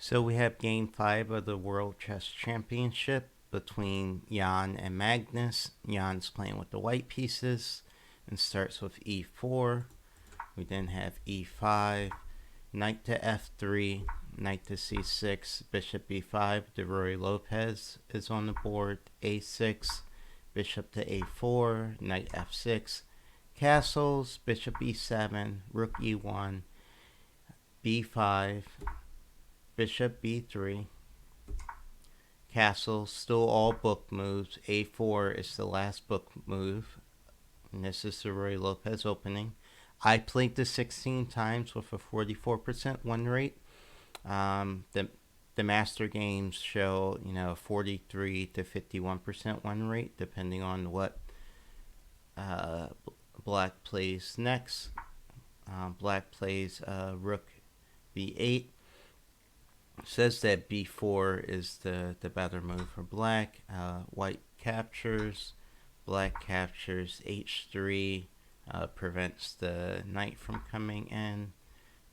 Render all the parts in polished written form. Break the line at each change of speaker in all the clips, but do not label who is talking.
So we have game 5 of the World Chess Championship between Jan and Magnus. Jan's playing with the white pieces and starts with e4. We then have e5, knight to f3, knight to c6, bishop b5. Rory Lopez is on the board. a6, bishop to a4, knight f6, castles, bishop e7, rook e1, b5, bishop b3, castle, still all book moves. a4 is the last book move, and this is the Rory Lopez opening. I played this 16 times with a 44% win rate. The master games show 43 to 51% win rate depending on what black plays next. Black plays rook b8. Says that b4 is the better move for black. White captures, black captures h3, prevents the knight from coming in.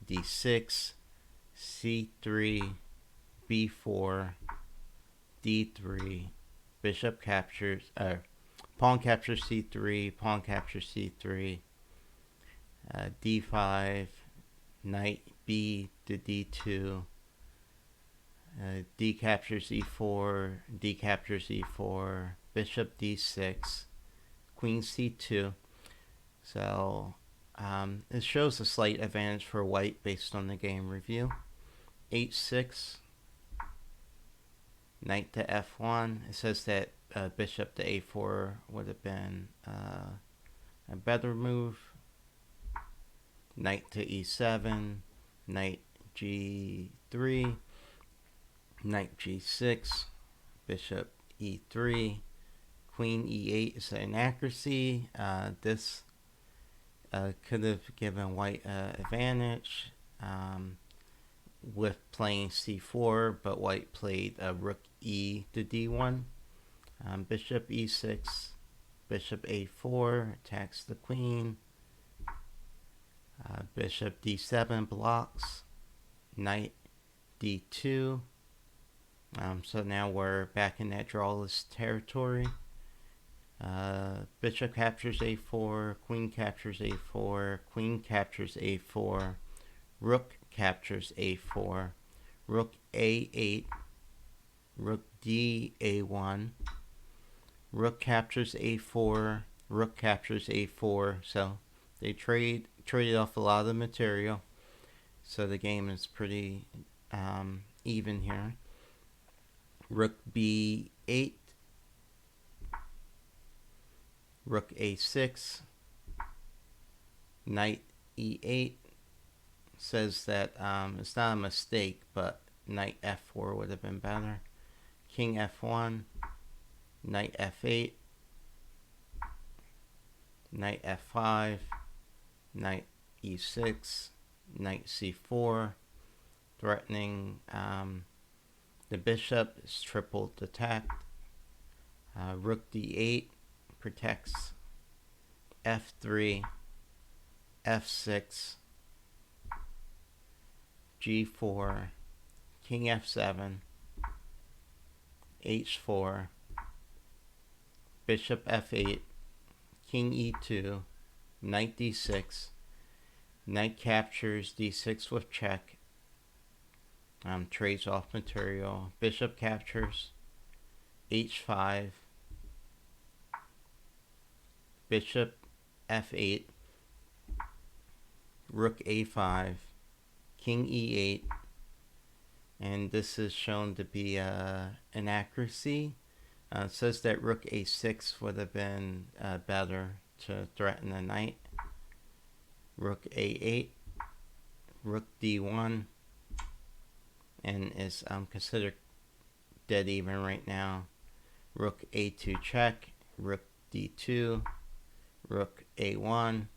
d6, c3, b4, d3, bishop captures, pawn captures c3, pawn captures c3, d5, knight b to d2, d captures e4, d captures e4, bishop d6, queen c2. So it shows a slight advantage for white based on the game review. h6, knight to f1. It says that bishop to a4 would have been a better move. Knight to e7, knight g3, knight g6, bishop e3, queen e8 is an inaccuracy. This could have given white advantage with playing c4, but white played rook e to d1. Bishop e6, bishop a4 attacks the queen. Bishop d7 blocks, knight d2. So now we're back in that drawless territory. Bishop captures a4, queen captures a4, queen captures a4, rook captures a4, rook a8, rook d a1, rook captures a4, rook captures a4. So they traded off a lot of material. So the game is pretty even here. Rook b8, rook a6, knight e8. Says that it's not a mistake, but knight f4 would have been better. King f1, knight f8, knight f5, knight e6, knight c4, threatening the bishop is triple attacked. Rook d8 protects f3, f6, g4, king f7, h4, bishop f8, king e2, knight d6, knight captures d6 with check, trades off material, bishop captures, h5, bishop f8, rook a5, king e8, and this is shown to be an accuracy. It says that rook a6 would have been better to threaten the knight. Rook a8, rook d1, and is considered dead even right now. Rook a2 check, rook d2, rook a1,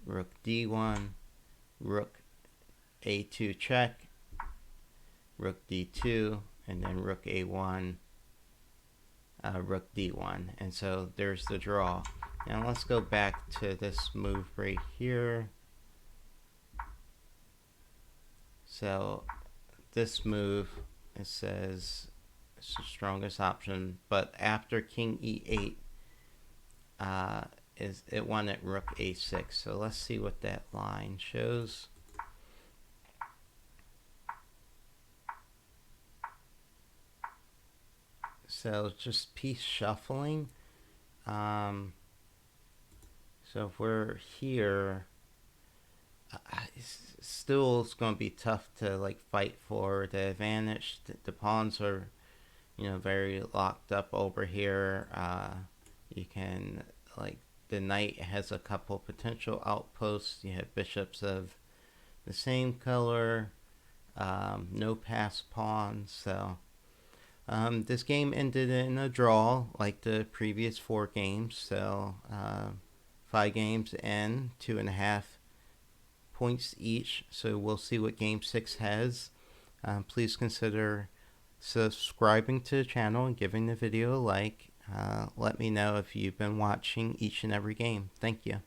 rook d1, rook a2 check, rook d2, and then rook a1, rook d1. And so there's the draw. Now let's go back to this move right here. So this move, it says it's the strongest option, but after king e8, is it wanted rook a6. So let's see what that line shows. So just piece shuffling. So if we're here, still it's going to be tough to like fight for the advantage. The pawns are, very locked up over here. You can, like, the knight has a couple potential outposts. You have bishops of the same color, no passed pawns. So this game ended in a draw like the previous 4 games. So 5 games in, 2.5 points each. So we'll see what game 6 has. Please consider subscribing to the channel and giving the video a like. Let me know if you've been watching each and every game. Thank you.